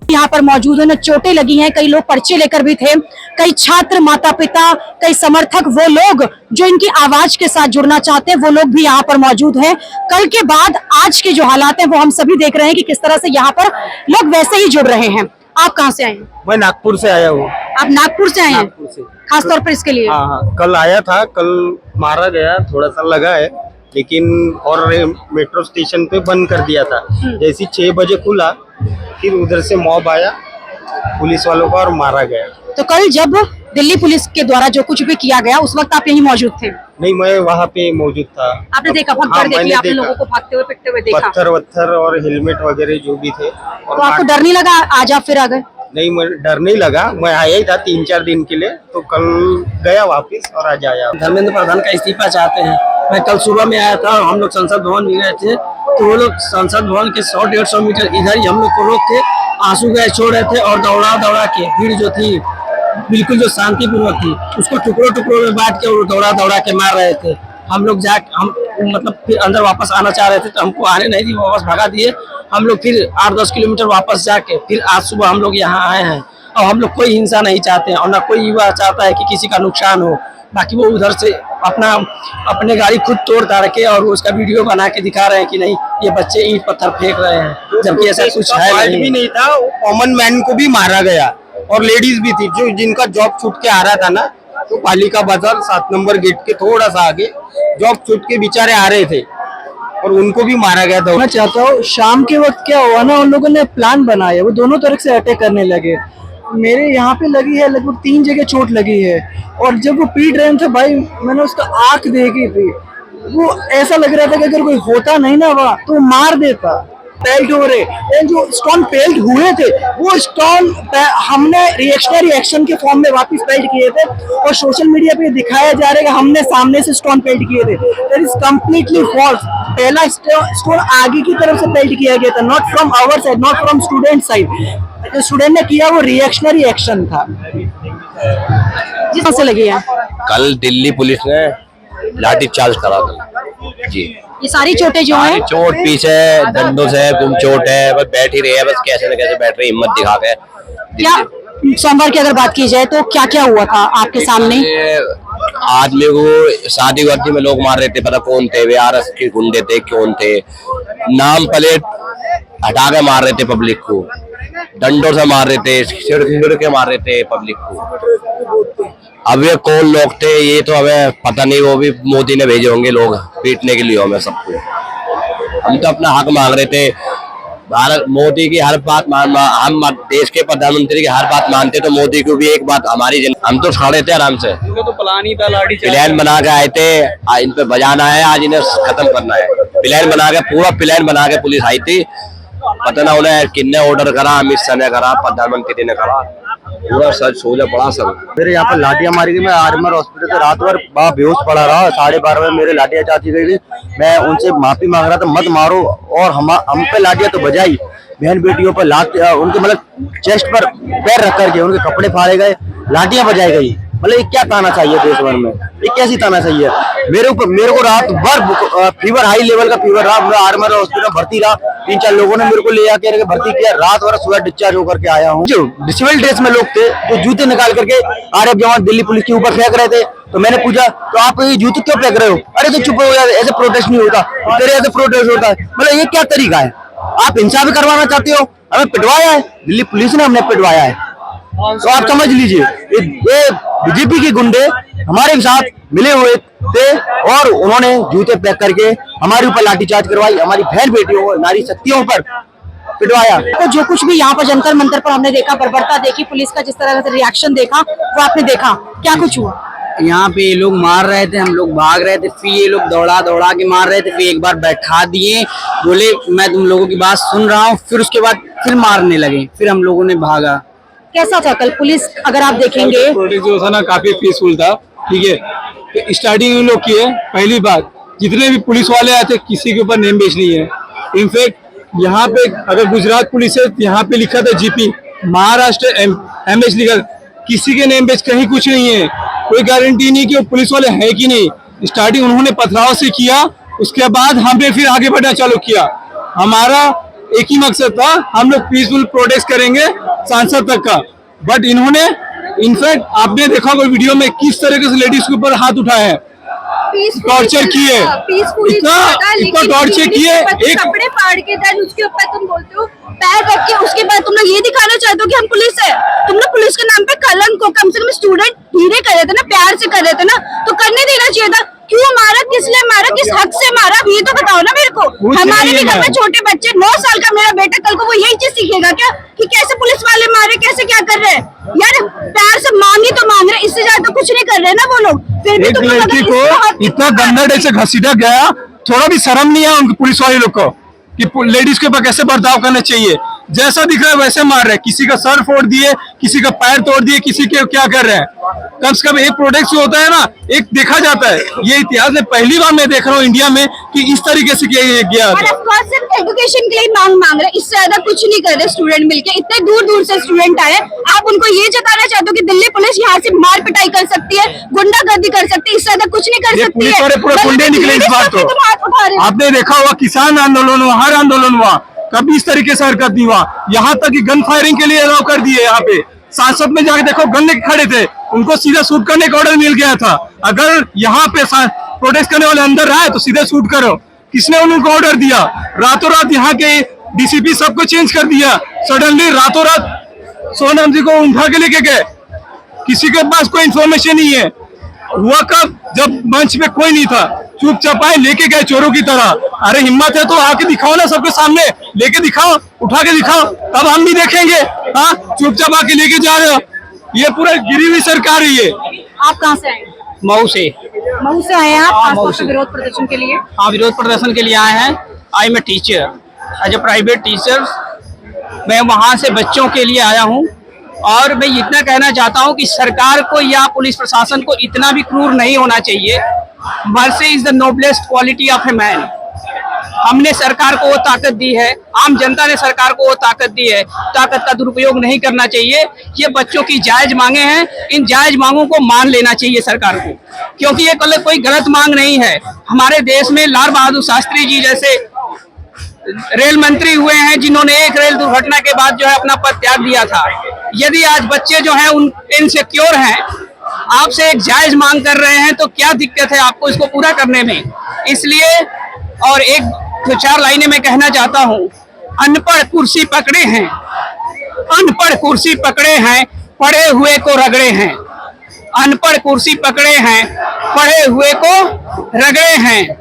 यहाँ पर मौजूद है ना, चोटें लगी हैं, कई लोग पर्चे लेकर भी थे, कई छात्र, माता पिता, कई समर्थक, वो लोग जो इनकी आवाज के साथ जुड़ना चाहते हैं वो लोग भी यहाँ पर मौजूद हैं। कल के बाद आज के जो हालात हैं वो हम सभी देख रहे हैं कि किस तरह से यहाँ पर लोग वैसे ही जुड़ रहे हैं। आप कहाँ से आए हैं? मैं नागपुर से आया हूँ। आप नागपुर से आए हैं? नागपुर से। खास तौर पर इसके लिए? हाँ, कल आया था, कल मारा गया, थोड़ा सा लगा है, लेकिन और मेट्रो स्टेशन पे बंद कर दिया था। जैसे 6 बजे खुला, फिर उधर से मॉब आया पुलिस वालों का और मारा गया। तो कल जब दिल्ली पुलिस के द्वारा जो कुछ भी किया गया उस वक्त आप यहीं मौजूद थे? नहीं, मैं वहाँ पे मौजूद था। आपने देखा भगदड़ देखी? आपने लोगों को भागते हुए पिटते हुए देखा? पत्थर वत्थर और हेलमेट वगैरह जो भी थे। तो आपको डर नहीं लगा आज आप फिर आ गए? नहीं, मैं डर नहीं लगा, मैं आया ही था 3-4 दिन के लिए, तो कल गया वापस और आज आया। धर्मेंद्र प्रधान का इस्तीफा चाहते हैं। मैं कल सुबह में आया था, हम लोग संसद भवन भी गए थे, तो वो लोग संसद भवन के 100-150 मीटर इधर ही हम लोग को रोक के आंसू गैस छोड़ रहे थे और दौड़ा दौड़ा के भीड़ जो थी बिल्कुल जो शांतिपूर्वक थी उसको टुकड़ों टुकड़ों में बांट के और दौड़ा दौड़ा के मार रहे थे। हम लोग हम मतलब फिर अंदर वापस आना चाह रहे थे तो हमको आने नहीं दी, वापस भगा दिए। हम लोग फिर 8-10 किलोमीटर वापस जाके फिर आज सुबह हम लोग यहाँ आए हैं। और हम लोग कोई हिंसा नहीं चाहते हैं और ना कोई युवा चाहता है कि किसी का नुकसान हो। बाकी वो उधर से अपने गाड़ी खुद तोड़ ताड़ के और उसका वीडियो बना के दिखा रहे हैं कि नहीं ये बच्चे ईंट पत्थर फेंक रहे हैं, जबकि ऐसा कुछ है भी नहीं था। कॉमन मैन को भी मारा गया और लेडीज भी थी जो जिनका जॉब छूट के आ रहा था ना, तो पालिका बाजार 7 नंबर गेट के थोड़ा सा आगे जॉब छूट के बेचारे आ रहे थे और उनको भी मारा गया था। मैं चाहता हूँ शाम के वक्त क्या हुआ ना, उन लोगों ने प्लान बनाया, वो दोनों तरफ से अटैक करने लगे। मेरे यहाँ पे लगी है लगभग 3 जगह चोट लगी है और जब वो पीट रहे थे भाई मैंने उसका आंख देखी थी, वो ऐसा लग रहा था कि अगर कोई होता नहीं ना वहाँ तो मार देता। पेल्ट हो रहे जो स्टोन पेल्ट हुए थे वो स्टोन हमने रिएक्शनरी एक्शन के फॉर्म में वापस पेल्ट किए थे और सोशल मीडिया पे दिखाया जा रहा है कि हमने सामने से स्टोन पेल्ट किए थे। That is completely false. पहला स्टोन आगे की तरफ से पेल्ट किया गया था, not from our side, not from student side. जो स्टूडेंट ने किया वो रिएक्शनरी एक्शन था। जिस से लगी है? कल दिल्ली पुलिस ने लाठी चार्ज करा था जी। ये सारी चोटें जो हैं, चोट पीछे डंडों से गुम चोट है, बस बैठ ही रही है, बस कैसे न कैसे बैठ रही, हिम्मत दिखा के। क्या सोमवार की अगर बात की जाए तो क्या क्या हुआ था आपके सामने? आज मेरे को शादी वर्दी में लोग मार रहे थे, पता कौन थे, VRS के गुंडे थे, कौन थे, नाम प्लेट हटा के मार रहे थे पब्लिक को, डंडों से मार रहे थे, सिर के मार रहे थे पब्लिक को। अब ये कौन लोग थे ये तो हमें पता नहीं, वो भी मोदी ने भेजे होंगे लोग पीटने के लिए हमें सबको। हम तो अपना हक मांग रहे थे, भारत मोदी की हर बात हम देश के प्रधानमंत्री की हर बात मानते तो मोदी को भी एक बात हमारी हम तो खड़े थे आराम से। तो प्लान ही था, लाठी प्लान बना के आए थे, इन पे बजाना है, आज इन्हें खत्म करना है। प्लान बना के पूरा प्लान बना के पुलिस आई थी, पता ना उन्हें किन्ने ऑर्डर करा, अमित शाह ने करा, प्रधानमंत्री ने करा, पूरा सच सोचा पड़ा सब। मेरे यहाँ पर लाठियां मारी गई। मैं आर्मर हॉस्पिटल से रात भर बेहोश पड़ा रहा। 12:30 बजे मेरे लाठियां चाची गई थी। मैं उनसे माफी मांग रहा था, मत मारो, और हम पे लाठियां तो बजाई, बहन बेटियों पर उनके मतलब चेस्ट पर पैर रख करके उनके कपड़े फाड़े गए, लाठियां बजाई गई। मतलब ये क्या ताना चाहिए देश भर में, ये कैसी ताना चाहिए? मेरे को रात भर फीवर, हाई लेवल का फीवर रहा। मैं आर्मर हॉस्पिटल भर्ती रहा, 3-4 लोगों ने मेरे को ले आके भर्ती किया। रात भर सुबह डिस्चार्ज होकर के आया हूँ। जो सिविल ड्रेस में लोग थे जो जूते निकाल करके RF जवान दिल्ली पुलिस के ऊपर फेंक रहे थे, तो मैंने पूछा तो आप ये जूते क्यों फेंक रहे हो? अरे तो चुप हो यार, ऐसे प्रोटेस्ट नहीं होता, तेरे ऐसे प्रोटेस्ट होता है। मतलब ये क्या तरीका है? आप हिंसा भी करवाना चाहते हो? हमें पिटवाया है दिल्ली पुलिस ने, हमने पिटवाया है। तो आप समझ लीजिए ये बीजेपी के गुंडे हमारे साथ मिले हुए थे और उन्होंने जूते पैक करके हमारे ऊपर लाठीचार्ज करवाई, हमारी बहन बेटियों, नारी शक्तियों पर पिटवाया। तो जो कुछ भी यहाँ पर जंतर मंतर पर हमने देखा, बर्बरता देखी, पुलिस का जिस तरह से रिएक्शन देखा वो आपने देखा, क्या कुछ हुआ? यहाँ पे ये लोग मार रहे थे, हम लोग भाग रहे थे, फिर ये लोग दौड़ा दौड़ा के मार रहे थे, फिर एक बार बैठा दिए, बोले मैं तुम लोगों की बात सुन रहा हूँ, फिर उसके बाद फिर मारने लगे, फिर हम लोगों ने भागा। कैसा था कल पुलिस अगर आप देखेंगे? प्रोटेस्ट जो था ना काफी पीसफुल था, ठीक है। तो स्टार्टिंग इन लोग की है, पहली बात जितने भी पुलिस वाले आए थे किसी के ऊपर नेम बेच नहीं है। इनफैक्ट यहाँ पे अगर गुजरात पुलिस है यहाँ पे लिखा था GP, महाराष्ट्र MS लिखा, किसी के नेम बेच कहीं कुछ नहीं है, कोई गारंटी नहीं कि वो पुलिस वाले हैं कि नहीं। स्टार्टिंग उन्होंने पथराव से किया, उसके बाद हमने फिर आगे बढ़ना चालू किया। हमारा एक ही मकसद था, हम लोग पीसफुल प्रोटेस्ट करेंगे सांसद तक का। बट इन्होंने इनफैक्ट आपने देखा कोई वीडियो में किस तरीके से लेडीज के ऊपर हाथ उठाए हैं, टॉर्चर किए, इतना टॉर्चर किए। एक कपड़े फाड़ के देन उसके ऊपर तुम बोलते हो पैर रख के, उसके बाद तुम लोग ये दिखाना चाहते हो कि हम पुलिस है। तुम लोग पुलिस के नाम पे कलंक को, कम से कम स्टूडेंट धीरे कर रहे थे ना, प्यार से कर रहे थे ना, तो करने देना चाहिए था। क्यों मारा, किस लिए मारा, किस हक से मारा, ये तो बताओ ना मेरे को। हमारे भी घर में छोटे बच्चे, 9 साल का मेरा बेटा, कल को वो यही चीज सीखेगा क्या कि कैसे पुलिस वाले मारे, कैसे क्या कर रहे हैं। यार प्यार से मांगी तो मांग रहे, इससे ज्यादा कुछ नहीं कर रहे ना वो लोग। फिर भी एक तुम लोग लड़की अगर को इसको इतना गंदा ढंग से घसीटा गया, थोड़ा भी शर्म नहीं है उनके पुलिस वाले लोग को कि लेडीज के ऊपर कैसे बर्ताव करना चाहिए। जैसा दिख रहा है वैसे मार रहे हैं, किसी का सर फोड़ दिए, किसी का पैर तोड़ दिए, किसी के क्या कर रहे हैं। कम से कम एक प्रोटेस्ट जो होता है ना, एक देखा जाता है। ये इतिहास में पहली बार मैं देख रहा हूँ इंडिया में कि इस तरीके से किया गया और था। of course सिर्फ एजुकेशन के लिए मांग रहे, इससे ज्यादा कुछ नहीं कर रहे। स्टूडेंट मिलके इतने दूर दूर से स्टूडेंट आए, आप उनको ये जताना चाहते हो कि दिल्ली पुलिस यहाँ से मार पिटाई कर सकती है, गुंडागर्दी कर सकती है, इससे ज्यादा कुछ नहीं कर ये सकती पुलिस है। वाले पूरे गुंडे निकले इस बात को। तुम हाथ उठा रहे हो। आपने देखा हुआ किसान आंदोलन हुआ, हर आंदोलन हुआ, कभी इस तरीके से हरकत नहीं हुआ। यहाँ तक कि गन फायरिंग के लिए अलाउ कर दिए। यहाँ पे सांसद में जाके देखो गन लेके खड़े थे, उनको सीधा शूट करने का ऑर्डर मिल गया था। अगर यहाँ पे प्रोटेस्ट करने वाले अंदर आए तो सीधे शूट करो। किसने उनको ऑर्डर दिया? रातों रात यहाँ के डीसीपी सबको चेंज कर दिया। सडनली रातों रात सोनम जी को उठा के लेके गए, किसी के पास कोई इन्फॉर्मेशन नहीं है। हुआ कब? जब मंच पे कोई नहीं था, चुपचाप आए लेके गए चोरों की तरह। अरे हिम्मत है तो आके दिखाओ ना, सबके सामने लेके दिखाओ, उठा के दिखाओ, तब हम भी देखेंगे। हाँ, चुपचाप आके लेके जा रहे हो, ये पूरा गिरी हुई सरकार है ये। आप कहाँ से आए? मऊ से। मऊ से आए हैं आप? हाँ, खास मऊ तौर से। पे विरोध प्रदर्शन के लिए। हाँ, विरोध प्रदर्शन के लिए आए हैं। I am a teacher, as a private teacher. मैं वहाँ से बच्चों के लिए आया हूँ और मैं इतना कहना चाहता हूँ कि सरकार को या पुलिस प्रशासन को इतना भी क्रूर नहीं होना चाहिए। Mercy is the noblest quality of a man. हमने सरकार को वो ताकत दी है, आम जनता ने सरकार को वो ताकत दी है, ताकत का दुरुपयोग नहीं करना चाहिए। ये बच्चों की जायज मांगे हैं, इन जायज मांगों को मान लेना चाहिए सरकार को, क्योंकि ये कोई गलत मांग नहीं है। हमारे देश में लाल बहादुर शास्त्री जी जैसे रेल मंत्री हुए हैं, जिन्होंने एक रेल दुर्घटना के बाद जो है अपना पद त्याग दिया था। यदि आज बच्चे जो हैं उन इनसिक्योर हैं, आपसे एक जायज मांग कर रहे हैं, तो क्या दिक्कत है आपको इसको पूरा करने में? इसलिए और एक तो 4 लाइनें मैं कहना चाहता हूँ। अनपढ़ कुर्सी पकड़े हैं, अनपढ़ कुर्सी पकड़े हैं, पढ़े हुए को रगड़े हैं। अनपढ़ कुर्सी पकड़े हैं, पढ़े हुए को रगड़े हैं।